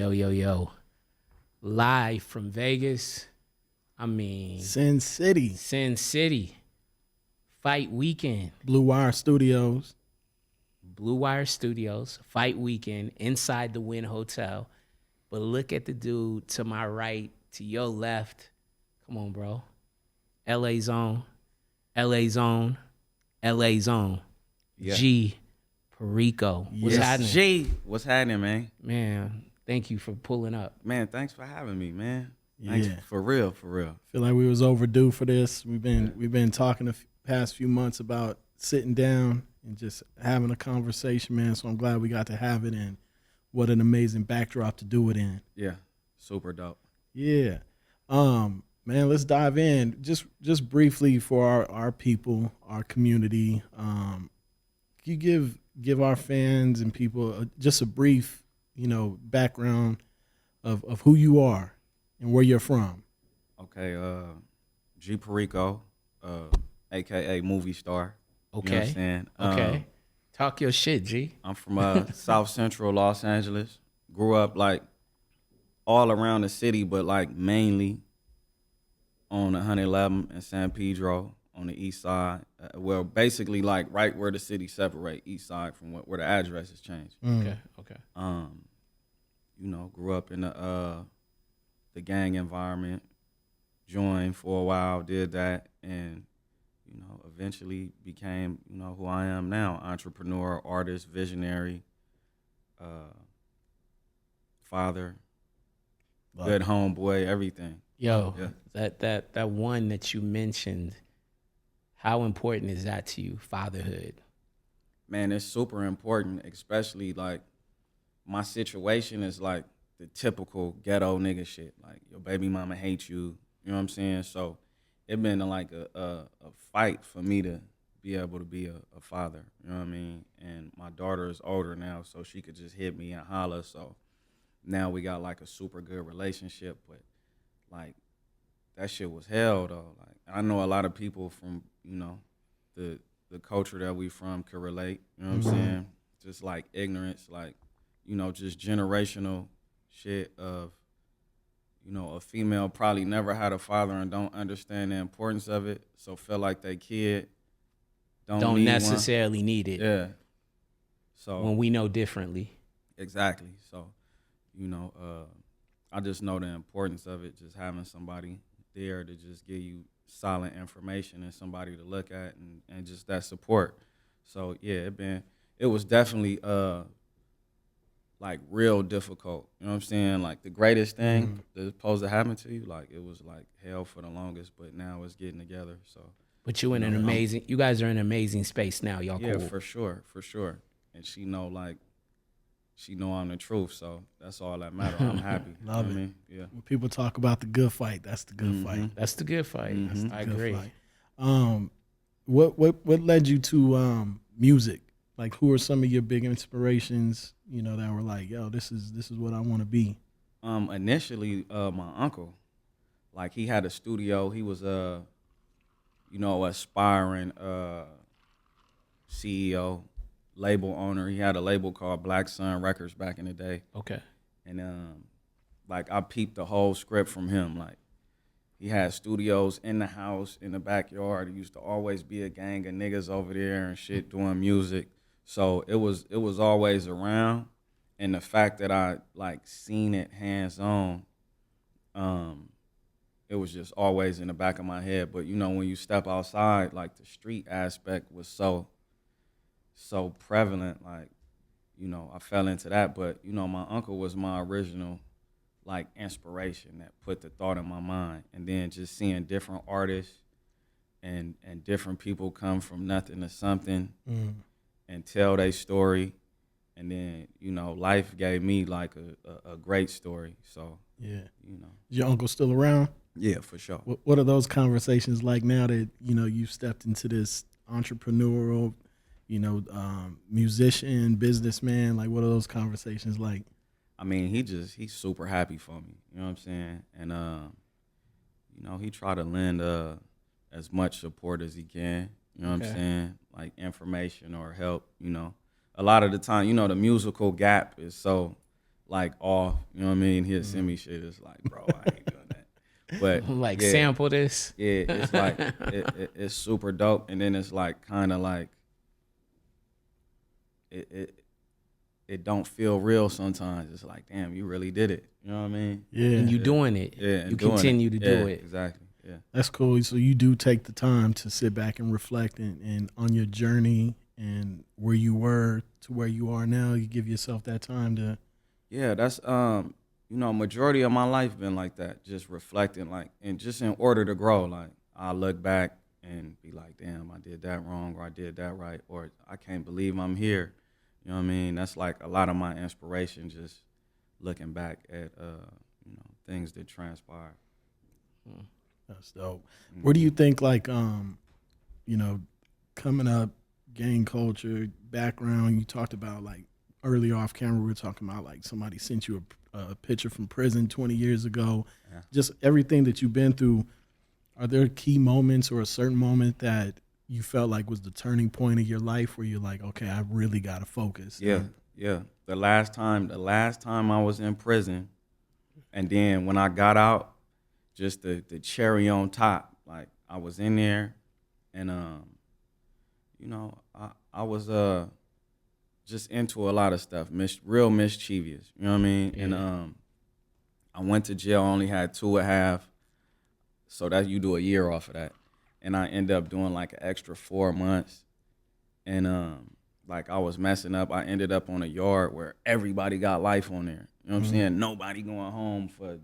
Yo, yo, yo. Live from Vegas. Sin City. Sin City. Fight weekend. Blue Wire Studios. Blue Wire Studios. Fight weekend inside the Wynn Hotel. But look at the dude to my right, to your left. Come on, bro. LA Zone. LA Zone. LA Zone. Yeah. G Perico. What's Yes, happening? G, what's happening, man? Man, thank you for pulling up. Man, thanks for having me, man. Yeah. Thanks for real, for real. Feel like we was overdue for this. We've been talking the past few months about sitting down and just having a conversation, man. So I'm glad we got to have it, and what an amazing backdrop to do it in. Yeah, super dope. Yeah. Man, let's dive in. Just briefly for our people, our community. Can you give our fans and people just a brief, background of who you are and where you're from? Okay, G Perico, aka movie star. Okay. You know what I'm saying? Okay. Talk your shit, G. I'm from South Central Los Angeles. Grew up like all around the city, but like mainly on 111 and San Pedro on the east side. Well, basically like right where the city separate, east side from where the address has changed. Okay. Grew up in the gang environment, joined for a while, did that, and eventually became who I am now: entrepreneur, artist, visionary, father, good homeboy, everything. Yo, Yeah. that one that you mentioned, how important is that to you, fatherhood? Man, it's super important, especially like my situation is like the typical ghetto nigga shit. Like your baby mama hates you, you know what I'm saying? So it been like a fight for me to be able to be a father, you know what I mean? And my daughter is older now, so she could just hit me and holler. So now we got like a super good relationship, but like that shit was hell though. Like I know a lot of people from, the culture that we from could relate, you know what I'm saying? Just like ignorance, like, just generational shit of, a female probably never had a father and don't understand the importance of it, so feel like they kid don't need necessarily need it. Yeah. So when we know differently. Exactly. So, I just know the importance of it, just having somebody there to just give you solid information and somebody to look at and just that support. So yeah, it was definitely like real difficult. You know what I'm saying? Like the greatest thing that's supposed to happen to you, like it was like hell for the longest, but now it's getting together. So but you you guys are in an amazing space now, y'all. Yeah, cool. for sure. And she know I'm the truth, so that's all that matters. I'm happy. Love it. I mean? Yeah. When people talk about the good fight, that's the good fight. That's the good fight. I agree. Fight. What led you to music? Like, who are some of your big inspirations? That were like, yo, this is what I want to be. Initially, my uncle, like he had a studio. He was aspiring CEO, label owner. He had a label called Black Sun Records back in the day. Okay. And like I peeped the whole script from him. Like he had studios in the house, in the backyard. There used to always be a gang of niggas over there and shit doing music. So it was always around. And the fact that I like seen it hands on, it was just always in the back of my head. But when you step outside, like the street aspect was so prevalent, like, I fell into that. But, my uncle was my original, like, inspiration that put the thought in my mind. And then just seeing different artists and different people come from nothing to something and tell their story. And then, life gave me, like, a great story. So, yeah. Is your uncle still around? Yeah, for sure. What are those conversations like now that, you've stepped into this entrepreneurial musician, businessman? Like, what are those conversations like? I mean, he's super happy for me. You know what I'm saying? And, he try to lend as much support as he can. You know what I'm saying? Like information or help, A lot of the time, the musical gap is so like off. You know what I mean? He'll send me shit. It's like, bro, I ain't doing that. But Like, yeah, sample this. yeah, it's like it's super dope. And then it's like kind of like it don't feel real sometimes. It's like, damn, you really did it. You know what I mean? Yeah. And you doing it. Yeah, and You doing continue to do Yeah, it. Exactly. Yeah. That's cool. So you do take the time to sit back and reflect and on your journey and where you were to where you are now. You give yourself that time to. Yeah, that's majority of my life been like that, just reflecting, like, and just in order to grow. Like, I look back and be like, damn, I did that wrong, or I did that right, or I can't believe I'm here. You know what I mean? That's like a lot of my inspiration, just looking back at things that transpired. That's dope. Where do you think, like, coming up, gang culture, background, you talked about, like, earlier off camera, we were talking about, like, somebody sent you a picture from prison 20 years ago. Yeah. Just everything that you've been through. Are there key moments or a certain moment that you felt like was the turning point of your life where you're like, okay, I really got to focus? Yeah. The last time I was in prison, and then when I got out, just the cherry on top. Like, I was in there, and I was just into a lot of stuff, real mischievous. You know what I mean? Yeah. And I went to jail. I only had 2.5, so that you do a year off of that, and I ended up doing like an extra 4 months, and like I was messing up. I ended up on a yard where everybody got life on there. You know what I'm saying? Nobody going home for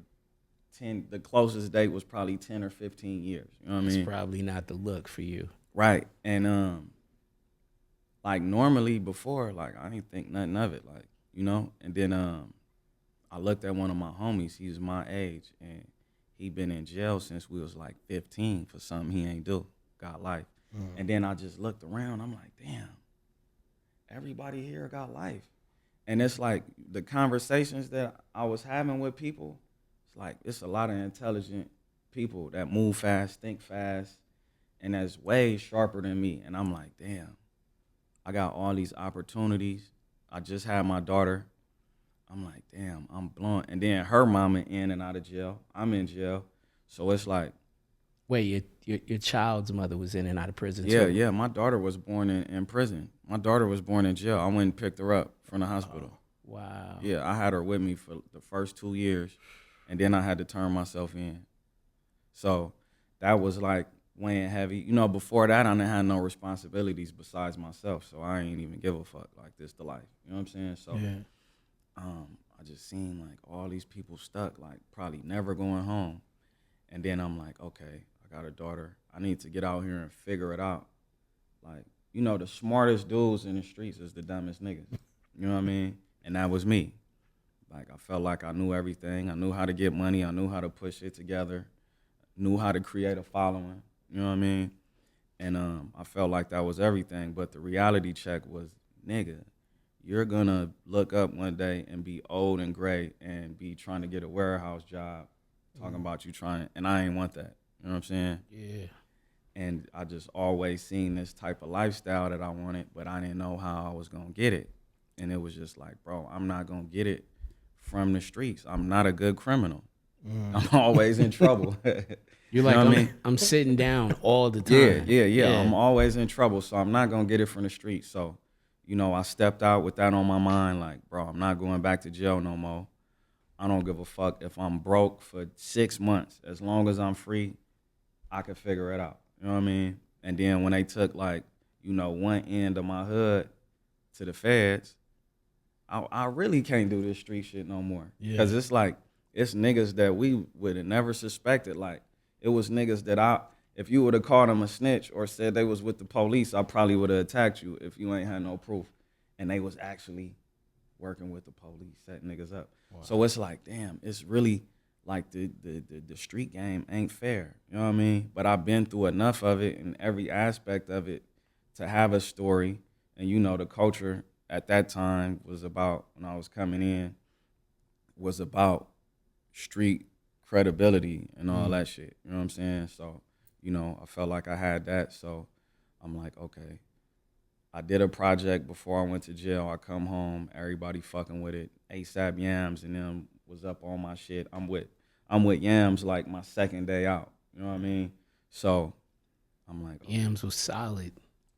10. The closest date was probably 10 or 15 years. You know what I mean? It's probably not the look for you. Right. And like normally before, like I didn't think nothing of it, like, and then I looked at one of my homies, he's my age, and he been in jail since we was like 15 for something he ain't do, got life. And then I just looked around, I'm like, damn, everybody here got life. And it's like the conversations that I was having with people, it's like it's a lot of intelligent people that move fast, think fast, and that's way sharper than me. And I'm like, damn, I got all these opportunities. I just had my daughter. I'm like, damn, I'm blown. And then her mama in and out of jail. I'm in jail. So it's like, Wait, your child's mother was in and out of prison yeah, too? yeah, my daughter was born in prison. My daughter was born in jail. I went and picked her up from the hospital. Wow. Yeah, I had her with me for the first 2 years, and then I had to turn myself in. So that was like weighing heavy. Before that, I didn't have no responsibilities besides myself, so I ain't even give a fuck. Like, this the life. You know what I'm saying? So Yeah. I just seen like all these people stuck, like probably never going home. And then I'm like, okay, I got a daughter. I need to get out here and figure it out. Like, the smartest dudes in the streets is the dumbest niggas. You know what I mean? And that was me. Like, I felt like I knew everything. I knew how to get money. I knew how to push it together. Knew how to create a following. You know what I mean? And I felt like that was everything. But the reality check was, nigga, you're going to look up one day and be old and gray and be trying to get a warehouse job, talking about you trying, and I ain't want that. You know what I'm saying? Yeah. And I just always seen this type of lifestyle that I wanted, but I didn't know how I was going to get it. And it was just like, bro, I'm not going to get it from the streets. I'm not a good criminal. I'm always in trouble. You're know like, what I mean? I'm sitting down all the time. Yeah. I'm always in trouble, so I'm not going to get it from the streets. So, I stepped out with that on my mind, like, bro, I'm not going back to jail no more. I don't give a fuck if I'm broke for 6 months. As long as I'm free, I can figure it out. You know what I mean? And then when they took, like, one end of my hood to the feds, I really can't do this street shit no more. Because it's like, it's niggas that we would have never suspected. Like, it was niggas that if you would have called them a snitch or said they was with the police, I probably would have attacked you if you ain't had no proof. And they was actually working with the police, setting niggas up. Wow. So it's like, damn, it's really like the street game ain't fair. You know what I mean? But I've been through enough of it and every aspect of it to have a story. And the culture at that time was about, when I was coming in, was about street credibility and all that shit. You know what I'm saying? So, I felt like I had that. So I'm like, okay, I did a project before I went to jail. I come home, everybody fucking with it. ASAP Yams and them was up on my shit. I'm with Yams like my second day out. You know what I mean? So I'm like, okay. Yams was solid,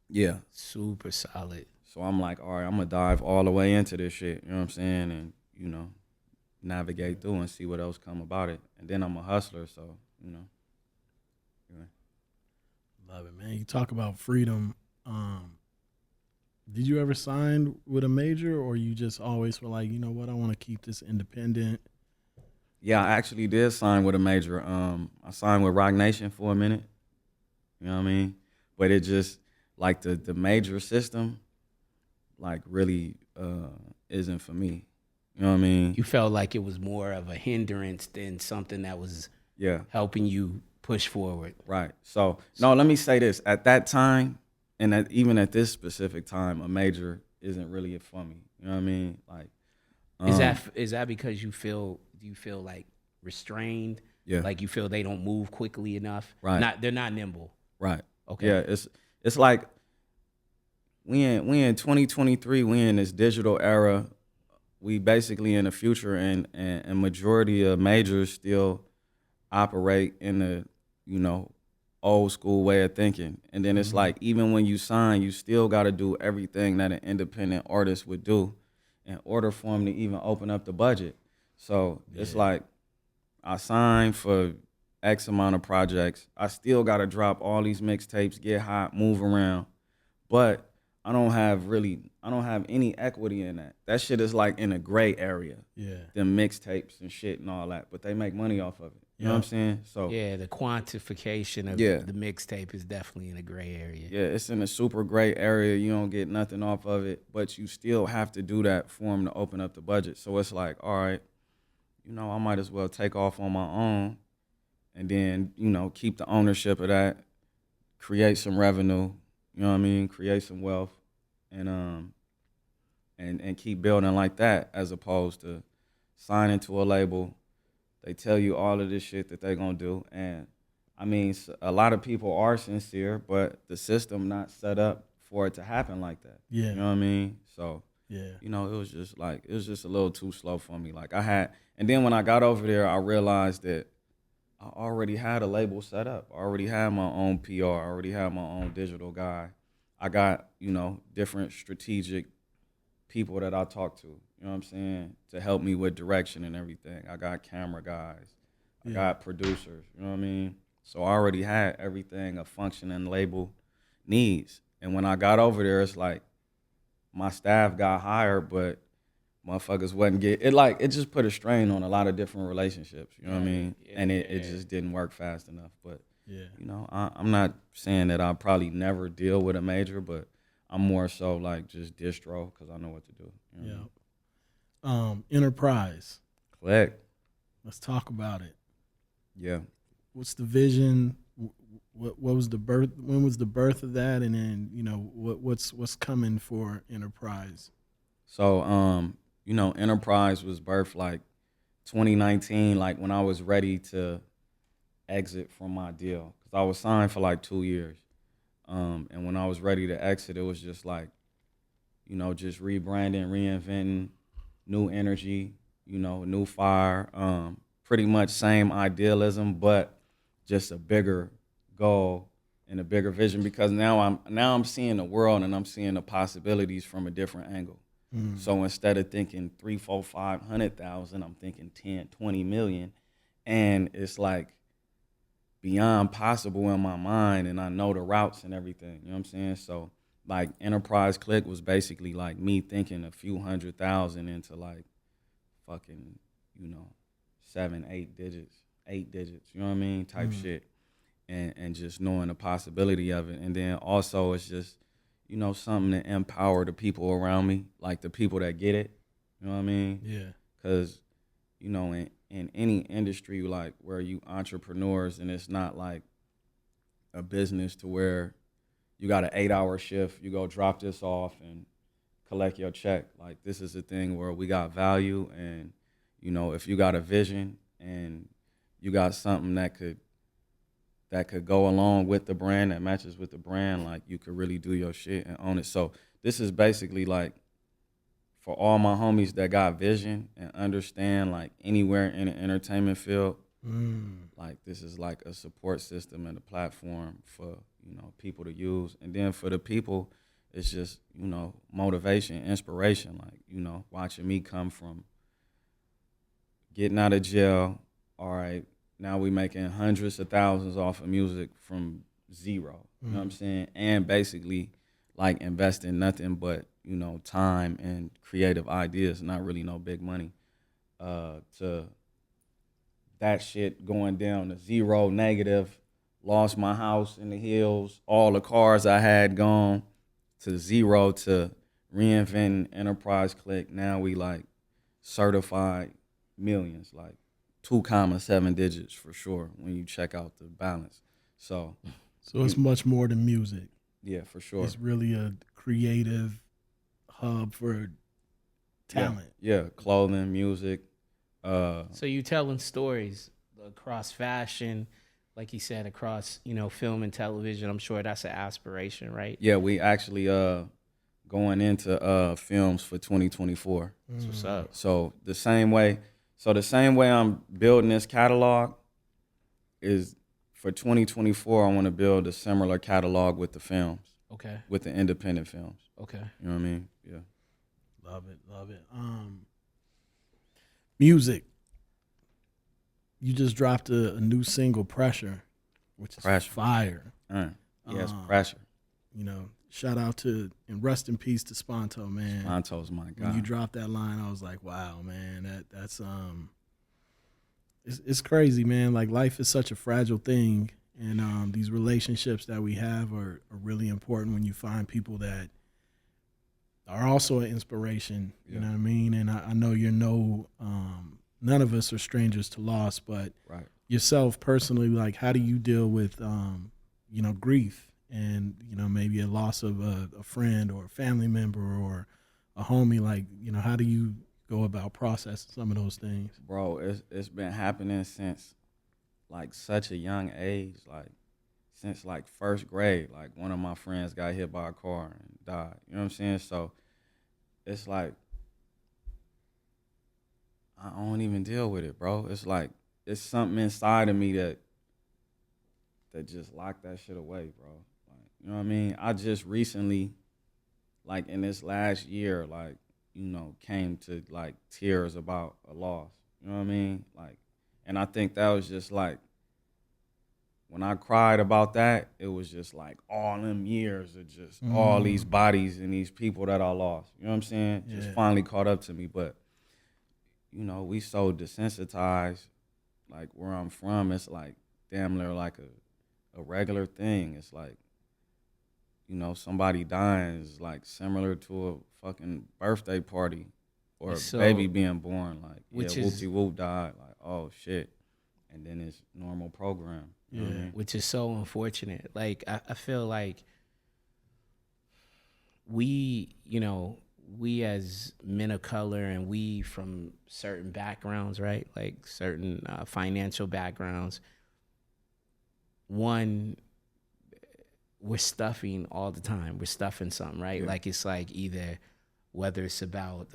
Yeah. super solid. So I'm like, all right, I'm gonna dive all the way into this shit. You know what I'm saying? And navigate through and see what else come about it. And then I'm a hustler, so yeah. Love it, man. You talk about freedom. Did you ever sign with a major, or you just always were like, you know what, I want to keep this independent? Yeah, I actually did sign with a major. I signed with Roc Nation for a minute. You know what I mean? But it just like the major system, like really isn't for me. You know what I mean? You felt like it was more of a hindrance than something that was Yeah. helping you push forward. Right. So no, let me say this. At that time, and even at this specific time, a major isn't really it for me. You know what I mean? Like, Is that because do you feel like restrained? Yeah. Like you feel they don't move quickly enough? Right. They're not nimble. Right. Okay. Yeah. It's like we in 2023. We in this digital era. We basically in the future, and majority of majors still operate in the old school way of thinking. And then it's like, even when you sign, you still got to do everything that an independent artist would do in order for him to even open up the budget. So it's like, I signed for X amount of projects. I still got to drop all these mixtapes, get hot, move around. But I don't have any equity in that. That shit is like in a gray area. Yeah. Them mixtapes and shit and all that. But they make money off of it. You know what I'm saying? So yeah, the quantification of the mixtape is definitely in a gray area. yeah, it's in a super gray area. You don't get nothing off of it, but you still have to do that for them to open up the budget. So it's like, all right, I might as well take off on my own and then, keep the ownership of that, create some revenue, you know what I mean? Create some wealth and keep building like that, as opposed to signing to a label. They tell you all of this shit that they're going to do. And, I mean, a lot of people are sincere, but the system not set up for it to happen like that. Yeah. You know what I mean? So, Yeah. it was just a little too slow for me. Like, and then when I got over there, I realized that I already had a label set up. I already had my own PR. I already had my own digital guy. I got, different strategic people that I talk to, you know what I'm saying, to help me with direction and everything. I got camera guys. I got producers, you know what I mean? So I already had everything a functioning label needs. And when I got over there, it's like my staff got hired, but motherfuckers wasn't it just put a strain on a lot of different relationships, you know what I mean? And it just didn't work fast enough. But, I'm not saying that I'll probably never deal with a major, but I'm more so like just distro because I know what to do. You know what I mean? Enterprise. Click. Let's talk about it. Yeah. What's the vision? What was the birth? When was the birth of that? And then what's coming for Enterprise? So Enterprise was birthed like 2019, like when I was ready to exit from my deal, because I was signed for like 2 years. And when I was ready to exit, it was just like, just rebranding, reinventing, new energy, new fire, pretty much same idealism, but just a bigger goal and a bigger vision, because now I'm seeing the world and I'm seeing the possibilities from a different angle. So instead of thinking 3, 4, 500,000, I'm thinking 10, 20 million. And it's like beyond possible in my mind, and I know the routes and everything, you know what I'm saying? So like Enterprise Click was basically like me thinking a few 100,000 into like fucking, 7, 8 digits, you know what I mean? Type shit. And just knowing the possibility of it. And then also it's just, something to empower the people around me, like the people that get it, you know what I mean? Yeah. Because, in any industry, like where you entrepreneurs, and it's not like a business to where you got an 8-hour shift, you go drop this off and collect your check. Like this is a thing where we got value, and, if you got a vision and you got something that that could go along with the brand, that matches with the brand, like you could really do your shit and own it. So this is basically like for all my homies that got vision and understand like anywhere in the entertainment field, like this is like a support system and a platform for, you know, people to use. And then for the people, it's just, you know, motivation, inspiration, like, you know, watching me come from getting out of jail. All right, now we making hundreds of thousands off of music from zero. You know what I'm saying? And basically like investing nothing but, you know, time and creative ideas, not really no big money, to that shit going down to zero, negative, lost my house in the hills, all the cars I had gone, to zero, to reinventing Enterprise Click. Now we like certified millions, like 2.7 digits for sure when you check out the balance. So it's much more than music. yeah, for sure. It's really a creative hub for talent. Yeah, clothing, music. So you telling stories across fashion, like you said, across, you know, film and television. I'm sure that's an aspiration, right? Yeah, we actually going into films for 2024. That's what's up. So the same way I'm building this catalog is for 2024. I want to build a similar catalog with the films. Okay. With the independent films. Okay. You know what I mean? Yeah. Love it. Music. You just dropped a new single, Pressure, which is fire. Yes, Pressure. You know, shout out to, and rest in peace to Sponto, man. Sponto's my guy. When you dropped that line, I was like, wow, man, that's it's crazy, man. Like, life is such a fragile thing, and these relationships that we have are really important when you find people that are also an inspiration. You know what I mean? And I know none of us are strangers to loss, but right. Yourself personally, like, how do you deal with grief and, you know, maybe a loss of a friend or a family member or a homie? Like, you know, how do you go about processing some of those things? Bro, it's been happening since like such a young age, like since like first grade. Like one of my friends got hit by a car and died. You know what I'm saying? So it's like I don't even deal with it, bro. It's like it's something inside of me that just locked that shit away, bro. Like, you know what I mean? I just recently, like in this last year, like, you know, came to like tears about a loss. You know what I mean? Like, and I think that was just like, when I cried about that, it was just like all them years of just all these bodies and these people that I lost. You know what I'm saying? Just finally caught up to me. But, you know, we so desensitized, like where I'm from, it's like damn near like a regular thing. It's like, you know, somebody dying is like similar to a fucking birthday party or a baby being born. Like, whoop-de-whoop died. Like, oh, shit. And then it's normal program. You know what I mean? Which is so unfortunate. Like, I feel like we as men of color and we from certain backgrounds, right? Like certain financial backgrounds, one, we're stuffing all the time. We're stuffing something, right? Yeah. Like it's like either whether it's about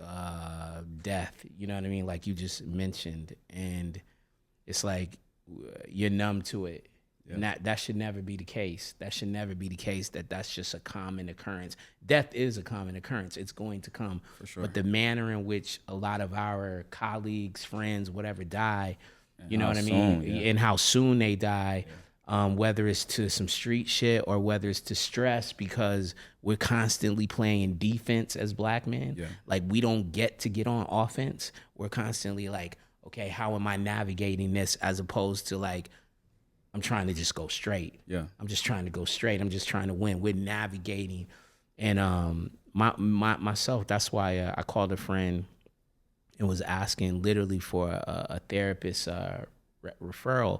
death, you know what I mean? Like you just mentioned, and it's like you're numb to it. Yeah. And that should never be the case. That should never be the case that's just a common occurrence. Death is a common occurrence. It's going to come. For sure. But the manner in which a lot of our colleagues, friends, whatever die, and you know what I mean? And how soon they die. Yeah. Whether it's to some street shit or whether it's to stress because we're constantly playing defense as black men. Yeah. Like we don't get to get on offense. We're constantly like, okay, how am I navigating this as opposed to like, I'm trying to just go straight. Yeah. I'm just trying to go straight. I'm just trying to win. We're navigating. And myself, that's why I called a friend and was asking literally for a therapist referral,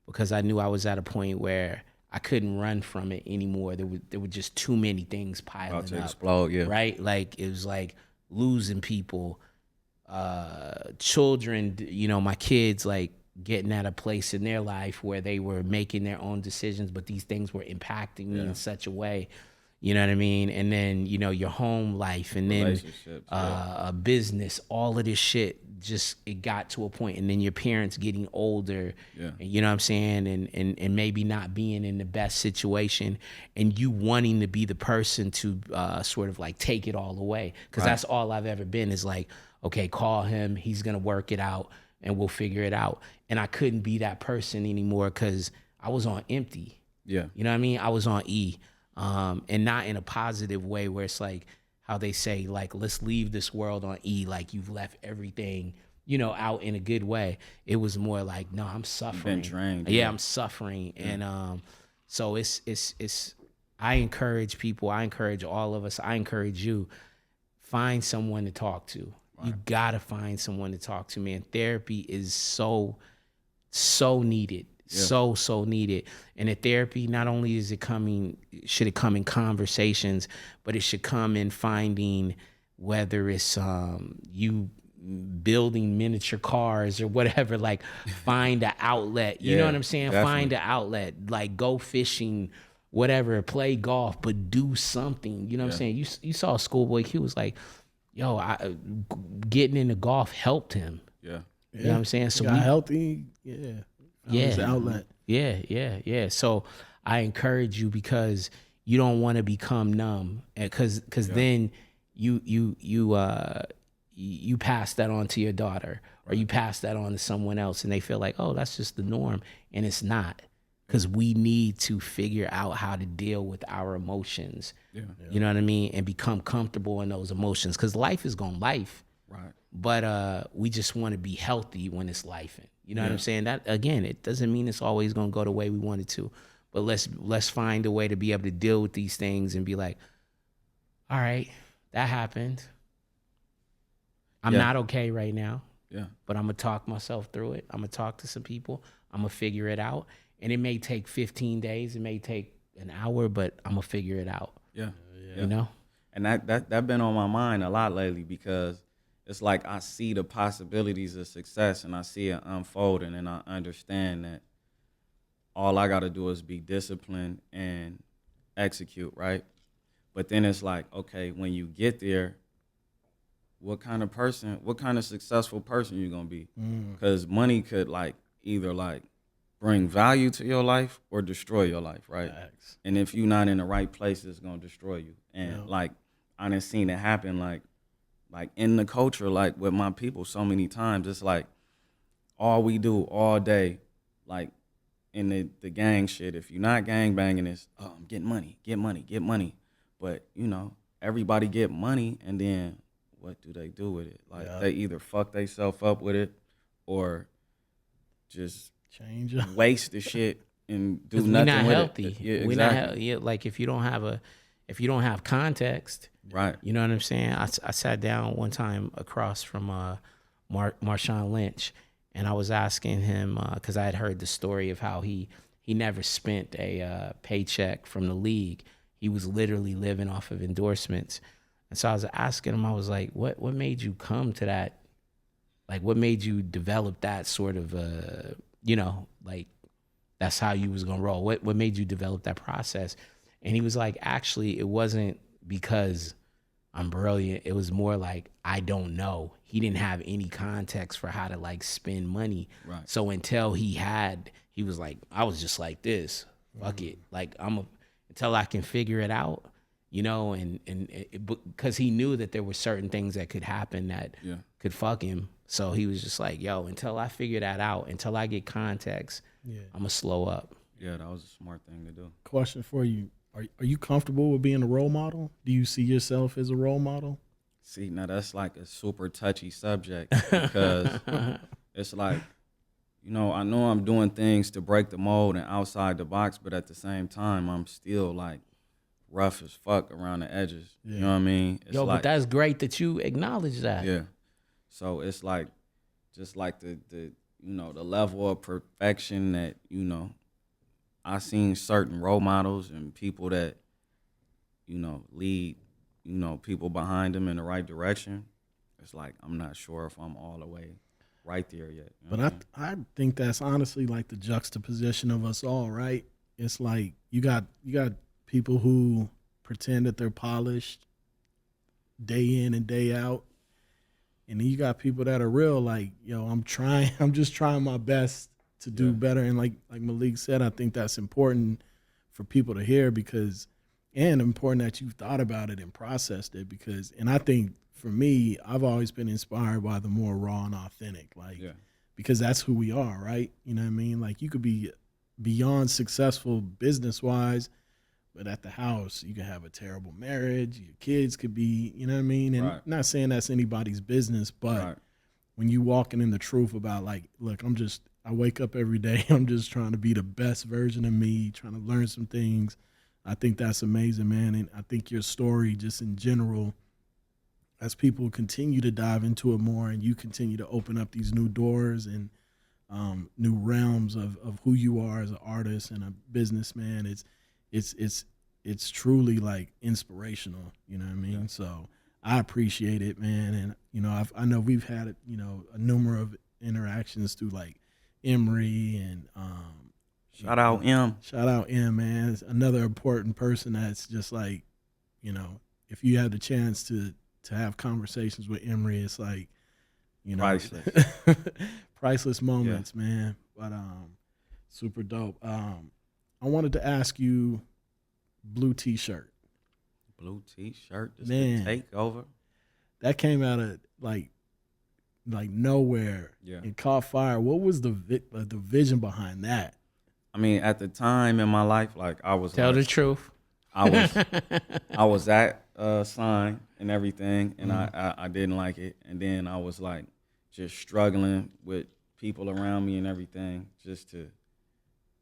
because I knew I was at a point where I couldn't run from it anymore. There were just too many things piling about to up. Explode, yeah. Right? Like it was like losing people, children, you know, my kids, like getting at a place in their life where they were making their own decisions, but these things were impacting me in such a way. You know what I mean? And then, you know, your home life, and then Relationships, a business, all of this shit, just it got to a point. And then your parents getting older, and, you know what I'm saying? And maybe not being in the best situation, and you wanting to be the person to sort of like take it all away. Because that's all I've ever been, is like, okay, call him, he's going to work it out and we'll figure it out. And I couldn't be that person anymore because I was on empty. Yeah. You know what I mean? I was on E. And not in a positive way where it's like how they say, like, let's leave this world on E, like you've left everything, you know, out in a good way. It was more like, no, I'm suffering. Been drained, yeah, I'm suffering. And so it's I encourage people, I encourage all of us, I encourage you, find someone to talk to. You gotta find someone to talk to, man. Therapy is so needed. So needed. And the therapy, not only is it coming, should it come in conversations, but it should come in finding, whether it's you building miniature cars or whatever, like find an outlet. You know what I'm saying? Definitely. Find an outlet, like go fishing, whatever, play golf, but do something. You know what I'm saying? You saw Schoolboy Q was like, yo, getting into golf helped him. Yeah. You know what I'm saying? So got healthy. His outlet. Yeah. So I encourage you, because you don't want to become numb, because then you pass that on to your daughter, or you pass that on to someone else, and they feel like, oh, that's just the norm, and it's not. Because we need to figure out how to deal with our emotions. You know what I mean? And become comfortable in those emotions, because life is gonna life. Right. But we just want to be healthy when it's lifing. You know what I'm saying? That, again, it doesn't mean it's always gonna go the way we want it to, but let's find a way to be able to deal with these things and be like, all right, that happened. I'm not okay right now. Yeah. But I'm gonna talk myself through it. I'm gonna talk to some people. I'm gonna figure it out. And it may take 15 days. It may take an hour, but I'm gonna figure it out. Yeah. You know? And that been on my mind a lot lately, because it's like I see the possibilities of success and I see it unfolding, and I understand that all I got to do is be disciplined and execute, right? But then it's like, okay, when you get there, what kind of successful person you going to be? Because money could either bring value to your life or destroy your life, right? Facts. And if you're not in the right place, it's going to destroy you. And I done seen it happen like in the culture, like with my people so many times. It's like all we do all day, like in the gang shit. If you're not gang banging, it's, oh, I'm getting money, get money. But, you know, everybody get money, and then what do they do with it? Like they either fuck themselves up with it or just change waste the shit and do nothing we're not with healthy. it. Yeah, We're exactly. not like if you don't have context, Right. you know what I'm saying? I sat down one time across from Marshawn Lynch, and I was asking him, because I had heard the story of how he never spent a paycheck from the league. He was literally living off of endorsements. And so I was asking him, I was like, what made you come to that? Like, what made you develop that sort of, like, that's how you was going to roll? What made you develop that process? And he was like, actually, it wasn't because I'm brilliant. It was more like, I don't know. He didn't have any context for how to like spend money. Right. So until he was like, I was just like this, fuck it. Like until I can figure it out, you know, and because he knew that there were certain things that could happen that could fuck him. So he was just like, yo, until I figure that out, until I get context, I'm gonna slow up. Yeah, that was a smart thing to do. Question for you. Are you comfortable with being a role model? Do you see yourself as a role model? See, now that's like a super touchy subject, because it's like, you know I'm doing things to break the mold and outside the box, but at the same time, I'm still like rough as fuck around the edges. You know what I mean? It's but that's great that you acknowledge that. Yeah. So it's like, just like the the level of perfection that, I seen certain role models and people that, lead, people behind them in the right direction. It's like, I'm not sure if I'm all the way right there yet. You know But what I'm saying? I think that's honestly like the juxtaposition of us all, right? It's like you got people who pretend that they're polished day in and day out, and then you got people that are real, like, yo, I'm just trying my best to do better. And like Malik said, I think that's important for people to hear, because, and important that you've thought about it and processed it, because, and I think for me, I've always been inspired by the more raw and authentic, like, because that's who we are, right? You know what I mean? Like, you could be beyond successful business wise, but at the house, you can have a terrible marriage. Your kids could be, you know what I mean? And not saying that's anybody's business, but when you walking in the truth about, like, look, I wake up every day, I'm just trying to be the best version of me, trying to learn some things. I think that's amazing, man. And I think your story just in general, as people continue to dive into it more and you continue to open up these new doors and new realms of who you are as an artist and a businessman, it's truly like inspirational, you know what I mean? Yeah. So I appreciate it, man. And, you know, I know we've had, you know, a number of interactions through like Emory and shout out M, man. It's another important person that's just like, you know, if you have the chance to have conversations with Emory, it's like, you know, priceless moments, man. But super dope. I wanted to ask you, blue t-shirt. Blue t-shirt, this man, the takeover. That came out of like nowhere. Yeah. It caught fire. What was the vision behind that? I mean, at the time in my life, like I was tell the truth. I was at Sign and everything, and I didn't like it, and then I was like just struggling with people around me and everything, just to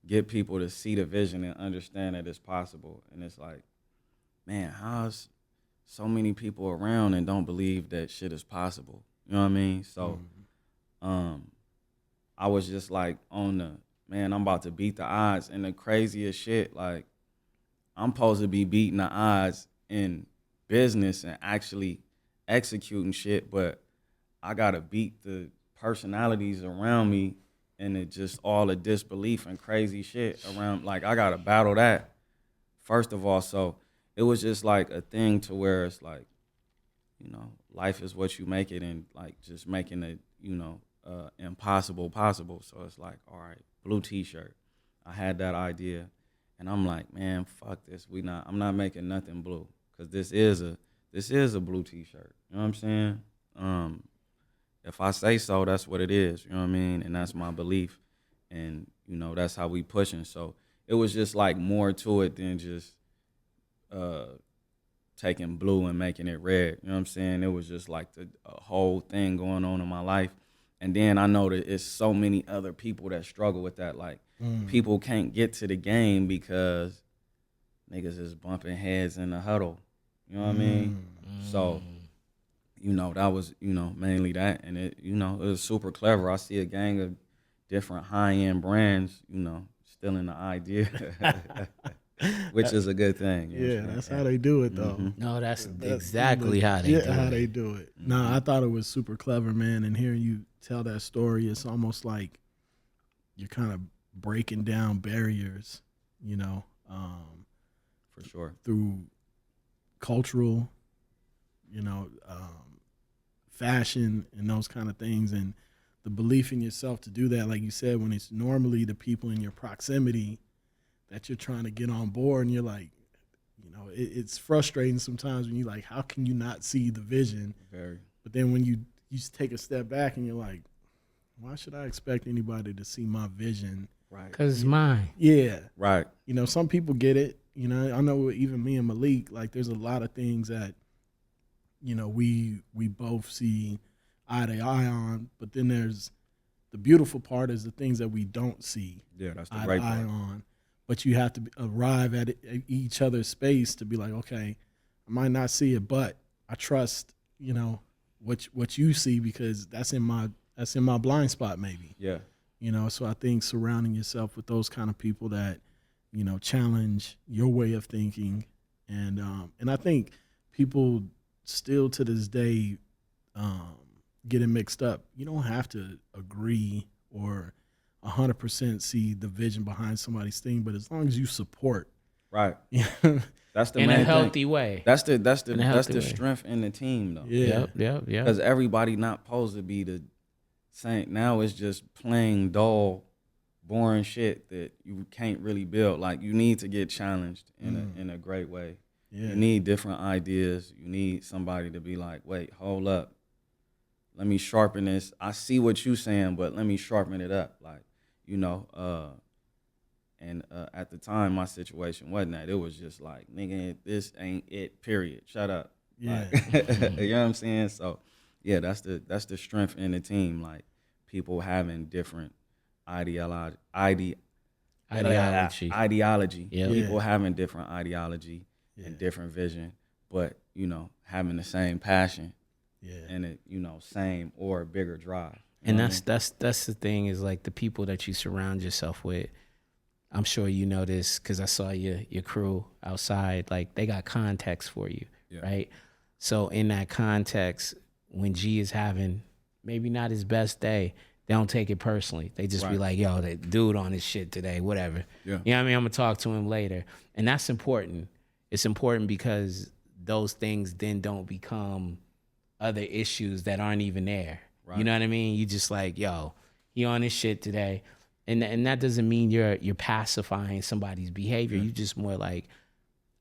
get people to see the vision and understand that it's possible. And it's like, man, how's so many people around and don't believe that shit is possible? You know what I mean? So I was just like on the, man, I'm about to beat the odds. And the craziest shit, like, I'm supposed to be beating the odds in business and actually executing shit, but I gotta beat the personalities around me and it just all the disbelief and crazy shit around. Like, I gotta battle that first of all. So it was just like a thing to where it's like, you know, life is what you make it, and like just making it, you know, impossible possible. So it's like, all right, blue t-shirt. I had that idea. And I'm like, man, fuck this. I'm not making nothing blue, because this is a blue t-shirt. You know what I'm saying? If I say so, that's what it is. You know what I mean? And that's my belief. And, you know, that's how we pushing. So it was just like more to it than just taking blue and making it red. You know what I'm saying? It was just like a whole thing going on in my life. And then I know that it's so many other people that struggle with that. Like, people can't get to the game because niggas is bumping heads in the huddle. You know what I mean? So, you know, that was, you know, mainly that. And it, you know, it was super clever. I see a gang of different high-end brands, you know, stealing the idea, which is a good thing. Yeah, that's how they do it, though. Mm-hmm. No, that's exactly how they do it. How they do it. Mm-hmm. No, I thought it was super clever, man. And hearing you tell that story, it's almost like you're kind of breaking down barriers, you know, for sure, through cultural, you know, fashion and those kind of things, and the belief in yourself to do that. Like you said, when it's normally the people in your proximity that you're trying to get on board, and you're like, you know, it's frustrating sometimes when you're like, how can you not see the vision? Very. But then when you take a step back and you're like, why should I expect anybody to see my vision? Right. Because it's mine. Yeah. Right. You know, some people get it. You know, I know even me and Malik, like, there's a lot of things that, you know, we both see eye to eye on, but then there's the beautiful part is the things that we don't see that's the eye great to eye part on. But you have to arrive at each other's space to be like, okay, I might not see it, but I trust, you know, what you see, because that's in my blind spot maybe. Yeah. You know, so I think surrounding yourself with those kind of people that, you know, challenge your way of thinking, and I think people still to this day getting mixed up. You don't have to agree or 100% see the vision behind somebody's thing, but as long as you support, Right. yeah, That's the In main a healthy thing. way. That's the In a healthy way. strength in the team though. yeah, Yep. Because everybody not supposed to be the same. Now it's just plain dull, boring shit that you can't really build. Like you need to get challenged in a great way. yeah. You need different ideas. You need somebody to be like, wait, hold up. Let me sharpen this. I see what you saying, but let me sharpen it up. Like, you know, and at the time, my situation wasn't that. It was just like, nigga, this ain't it, period. Shut up. Yeah. Like, you know what I'm saying? So, yeah, that's the strength in the team. Like, people having different ideology. Ideology. Yep. People having different ideology and different vision, but, you know, having the same passion and, it, you know, same or bigger drive. And that's the thing is like the people that you surround yourself with. I'm sure you know this because I saw your crew outside. Like they got context for you, right? So in that context, when G is having maybe not his best day, they don't take it personally. They just be like, yo, that dude on his shit today, whatever. Yeah. You know what I mean? I'm gonna talk to him later. And that's important. It's important because those things then don't become other issues that aren't even there. Right. You know what I mean? You just like, yo, he on his shit today. And that doesn't mean you're pacifying somebody's behavior. You just more like,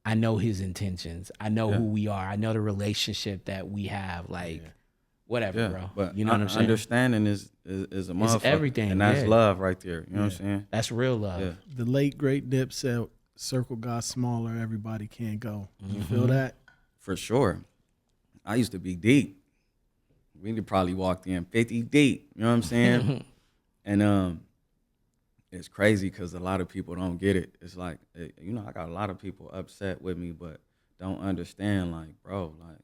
I know his intentions. I know who we are. I know the relationship that we have. Like, whatever, bro. But you know what I'm saying? Understanding is a motherfucker. It's everything. And that's love right there. You know what I'm saying? That's real love. Yeah. The late great Nip said, "Circle got smaller. Everybody can't go." You feel that? For sure. I used to be deep. We could probably walked in 50 deep. You know what I'm saying? And it's crazy because a lot of people don't get it. It's like, you know, I got a lot of people upset with me, but don't understand, like, bro, like,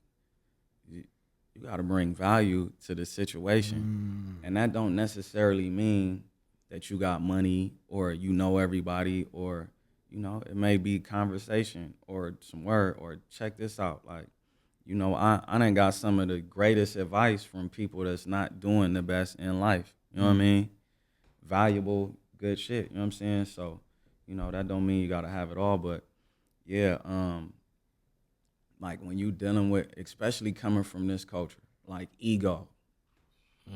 you got to bring value to the situation. And that don't necessarily mean that you got money or you know everybody or, you know, it may be conversation or some word or check this out. Like, you know, I done got some of the greatest advice from people that's not doing the best in life. You know what I mean? Valuable, good shit. You know what I'm saying? So, you know, that don't mean you got to have it all. But, yeah, like when you dealing with, especially coming from this culture, like ego.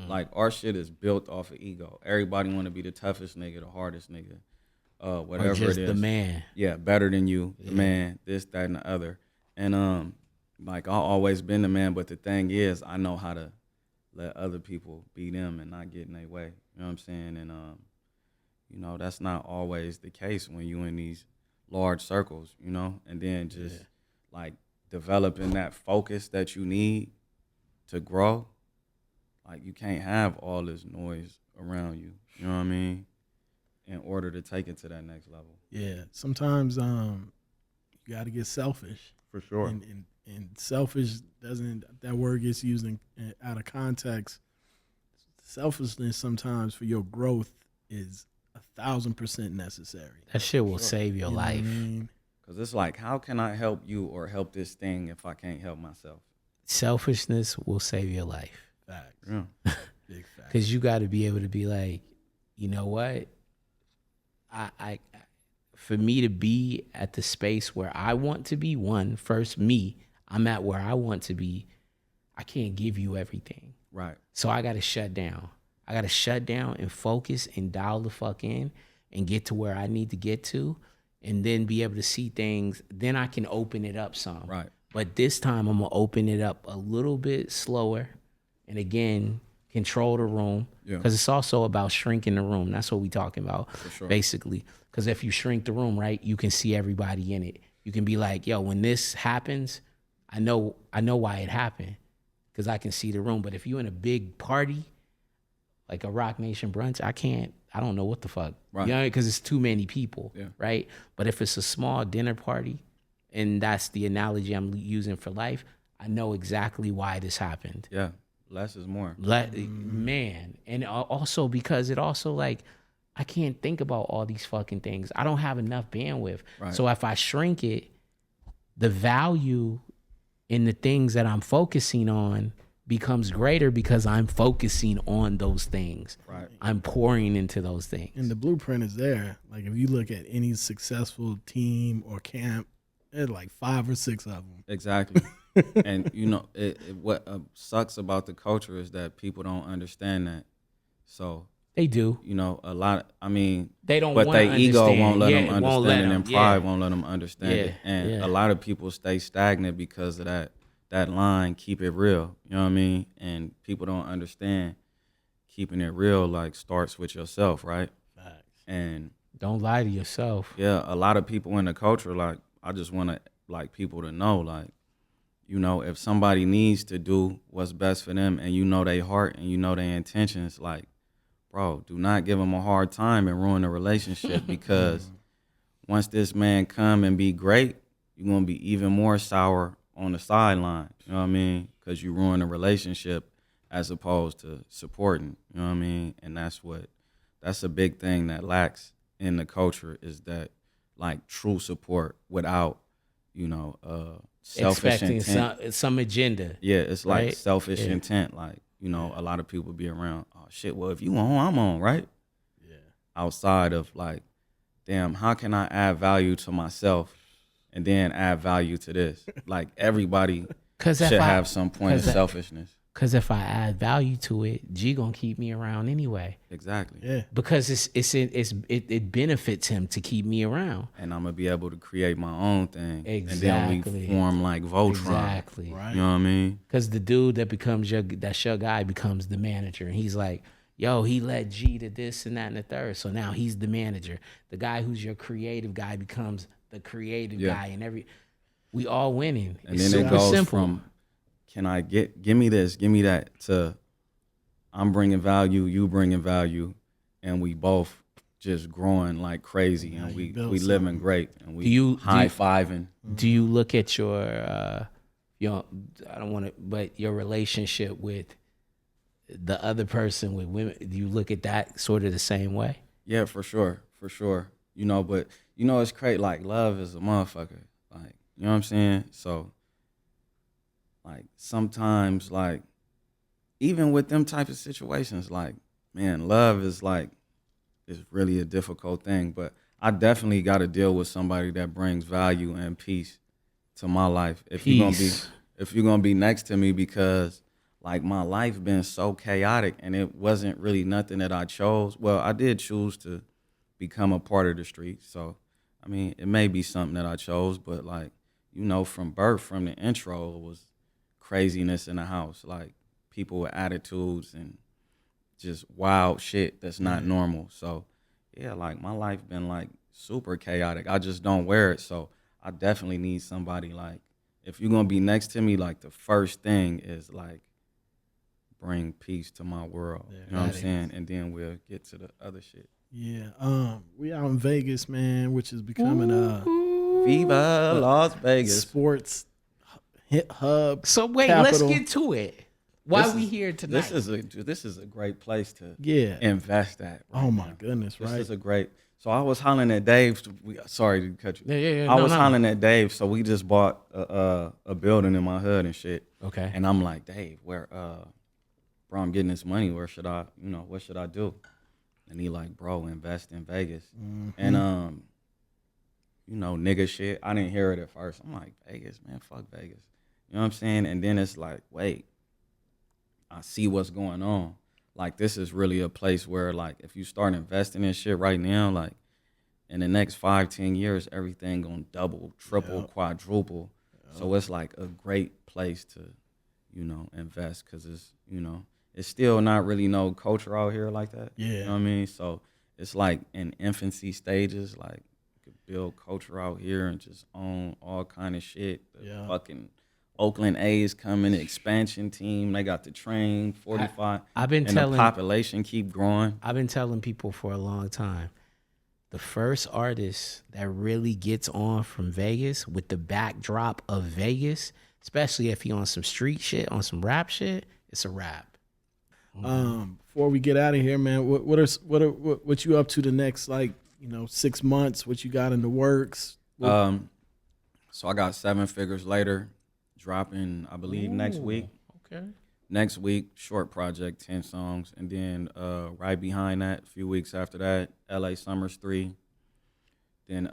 Like our shit is built off of ego. Everybody want to be the toughest nigga, the hardest nigga, whatever or just it is. The man. Yeah, better than you, the man, this, that, and the other. And like I've always been the man, but the thing is, I know how to let other people be them and not get in their way. You know what I'm saying? And you know, that's not always the case when you in these large circles, you know, and then just like developing that focus that you need to grow. Like you can't have all this noise around you, you know what I mean, in order to take it to that next level. Yeah, sometimes you got to get selfish. For sure. And selfish that word gets used out of context. Selfishness sometimes for your growth is 1,000% necessary. That shit will save your life. What I mean? Because it's like, how can I help you or help this thing if I can't help myself? Selfishness will save your life. Facts. Yeah. Big facts. Because you got to be able to be like, you know what? For me to be at the space where I want to be, first me, I'm at where I want to be. I can't give you everything. Right. So I got to shut down. I got to shut down and focus and dial the fuck in and get to where I need to get to and then be able to see things. Then I can open it up some. Right. But this time I'm going to open it up a little bit slower and again, control the room. Because it's also about shrinking the room. That's what we talking about, basically. Because if you shrink the room, right, you can see everybody in it. You can be like, yo, when this happens, I know why it happened because I can see the room. But if you're in a big party, like a Rock Nation brunch, I don't know what the fuck. Right. You know, because it's too many people, right? But if it's a small dinner party, and that's the analogy I'm using for life, I know exactly why this happened. Yeah, less is more. Man, and also because it also like, I can't think about all these fucking things. I don't have enough bandwidth. Right. So if I shrink it, the value in the things that I'm focusing on becomes greater because I'm focusing on those things. Right. I'm pouring into those things. And the blueprint is there. Like if you look at any successful team or camp, there's like 5 or 6 of them. Exactly. And you know, what sucks about the culture is that people don't understand that. So They do. you know, a lot. I mean, They don't but wanna their ego understand. won't let Yeah, them it won't understand let it, them. and pride Yeah. won't let them understand Yeah, it. And yeah. a lot of people stay stagnant because of that line, keep it real. You know what I mean? And people don't understand keeping it real like starts with yourself, right? Facts. And Don't lie to yourself. yeah, a lot of people in the culture, like, I just want to like people to know, like, you know, if somebody needs to do what's best for them, and you know their heart and you know their intentions, like, bro, do not give them a hard time and ruin the relationship, because once this man come and be great, you're gonna be even more sour on the sideline. You know what I mean? Because you ruin the relationship as opposed to supporting. You know what I mean? And that's a big thing that lacks in the culture, is that like true support without, you know, selfish Expecting intent. some agenda. Yeah, it's like right? selfish Yeah. intent. Like, you know, a lot of people be around, oh shit, well, if you on, I'm on, right? Yeah. Outside of like, damn, how can I add value to myself and then add value to this? Like, everybody 'Cause should if I- have some point of 'cause I- selfishness. Because if I add value to it, G gonna keep me around anyway. Exactly. Yeah. Because it benefits him to keep me around. And I'm gonna be able to create my own thing. Exactly. And then we form like Voltron. Exactly. Right. You know what I mean? Because the dude that becomes that's your guy becomes the manager, and he's like, yo, he led G to this and that and the third, so now he's the manager. The guy who's your creative guy becomes the creative guy, and we all winning. And It's then it super goes simple. from, can I give me this, give me that, to I'm bringing value, you bringing value, and we both just growing like crazy, and we living great, and we high-fiving. Do you look at your, I don't want to, but your relationship with the other person, with women, do you look at that sort of the same way? Yeah, for sure. You know, but you know, it's crazy. Like, love is a motherfucker. Like, you know what I'm saying? So, like, sometimes, like, even with them type of situations, like, man, love is like, it's really a difficult thing. But I definitely got to deal with somebody that brings value and peace to my life. If you're gonna be next to me, because like my life been so chaotic, and it wasn't really nothing that I chose. Well, I did choose to become a part of the street. So, I mean, it may be something that I chose, but like, you know, from birth, from the intro, it was craziness in the house. Like, people with attitudes and just wild shit that's not normal. So, yeah, like, my life been like super chaotic. I just don't wear it. So I definitely need somebody, like, if you're gonna be next to me, like, the first thing is like, bring peace to my world. Yeah, you know what I'm saying? And then we'll get to the other shit. Yeah. We out in Vegas, man, which is becoming Viva Las Vegas. sports hit hub. So wait, capital. let's get to it. Why we here tonight? This is a great place to Yeah. invest at. Right Oh my now. goodness, This right? is a great. So I was hollering at Dave. Sorry to cut you. Yeah. I was hollering at Dave. So we just bought a building in my hood and shit. Okay. And I'm like, Dave, where bro, I'm getting this money. Where should I, what should I do? And he like, bro, invest in Vegas. And nigga shit. I didn't hear it at first. I'm like, Vegas, man, fuck Vegas. You know what I'm saying? And then it's like, wait, I see what's going on. Like, this is really a place where, like, if you start investing in shit right now, like, in the next 5-10 years, everything gonna double, triple, quadruple. So it's like a great place to, invest, because it's, it's still not really no culture out here like that. Yeah. You know what I mean? So it's like in infancy stages. Like, you could build culture out here and just own all kind of shit. The fucking Oakland A's coming, expansion team. They got the train, 45. The population keep growing. I've been telling people for a long time, the first artist that really gets on from Vegas with the backdrop of Vegas, especially if he on some street shit, on some rap shit, it's a rap. Before we get out of here, man, what you up to the next 6 months? What you got in the works? So I got 7 Figures Later dropping, I believe, next week. Okay. next week, short project, 10 songs. And then right behind that, a few weeks after that, LA Summers 3. Then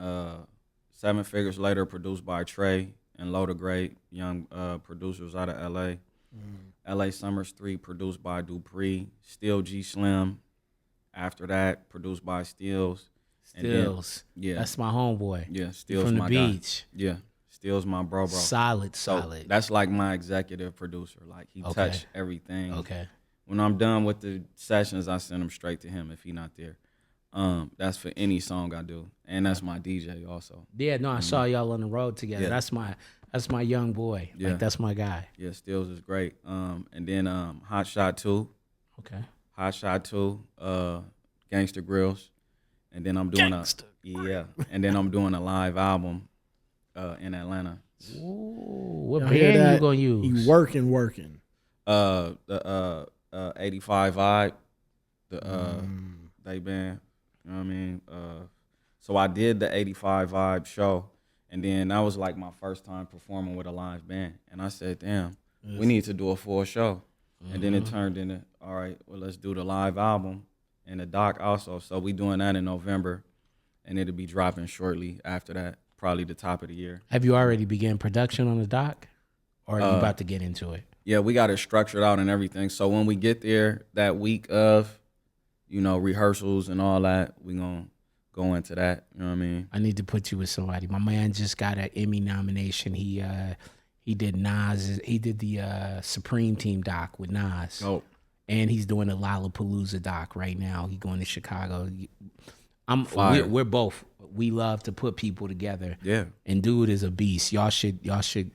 7 Figures Later, produced by Trey and Loda Great, young producers out of LA. LA Summers 3, produced by Dupree. Still G Slim. After that, produced by Steels. Stills. Yeah. That's my homeboy. Yeah, Steel's from the my beach. guy. Yeah, Steel's my bro. Solid. That's like my executive producer. Like he touched everything. Okay. When I'm done with the sessions, I send them straight to him if he not there. That's for any song I do, and that's my DJ also. Yeah, no, I saw y'all on the road together. Yeah. That's my young boy. Yeah. Like that's my guy. Yeah, Steels is great. And then Hot Shot 2. Okay. Hot Shot 2, Gangsta Grills. And then I'm doing and then I'm doing a live album in Atlanta. Ooh, what Y'all hear band that? you gonna use? He working. The 85 Vibe, the they band. You know what I mean? So I did the 85 Vibe show, and then that was like my first time performing with a live band. And I said, damn, we need to do a full show. And then it turned into, all right, well, let's do the live album and the doc also. So we doing that in November, and it'll be dropping shortly after that, probably the top of the year. Have you already began production on the doc, or are you about to get into it? Yeah, we got it structured out and everything. So when we get there that week of, rehearsals and all that, we gonna go into that. You know what I mean? I need to put you with somebody. My man just got an Emmy nomination. He did Nas. He did the Supreme Team doc with Nas. Oh. And he's doing the Lollapalooza doc right now. He's going to Chicago. We're both. We love to put people together. Yeah. And dude is a beast. Y'all should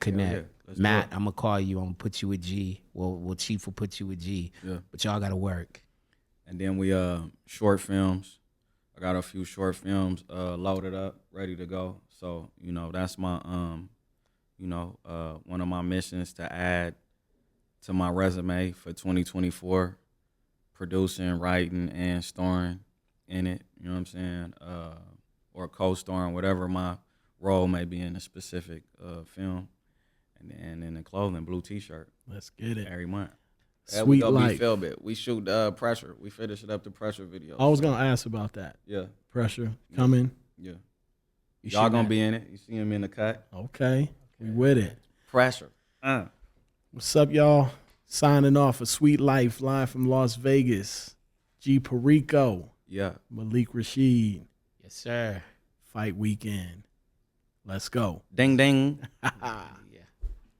connect. Yeah. Let's Matt, do it. I'm gonna call you. I'm gonna put you with G. Well, Chief will put you with G. Yeah. But y'all gotta work. And then we short films. I got a few short films loaded up, ready to go. So, that's my one of my missions to add to my resume for 2024, producing, writing, and starring in it. You know what I'm saying? Or co-starring, whatever my role may be in a specific film. And then the clothing, blue T-shirt. Let's get it. Every month. Sweet life. We shoot Pressure. We finished it up the Pressure video. I was gonna ask about that. Yeah. Pressure coming. Yeah. You Y'all should gonna not- be in it. You see him in the cut. Okay. We with it. Pressure. What's up, y'all? Signing off for Sweet Life, live from Las Vegas. G Perico, Yeah. Malik Rashid, Yes, sir. Fight Weekend. Let's go. Ding ding.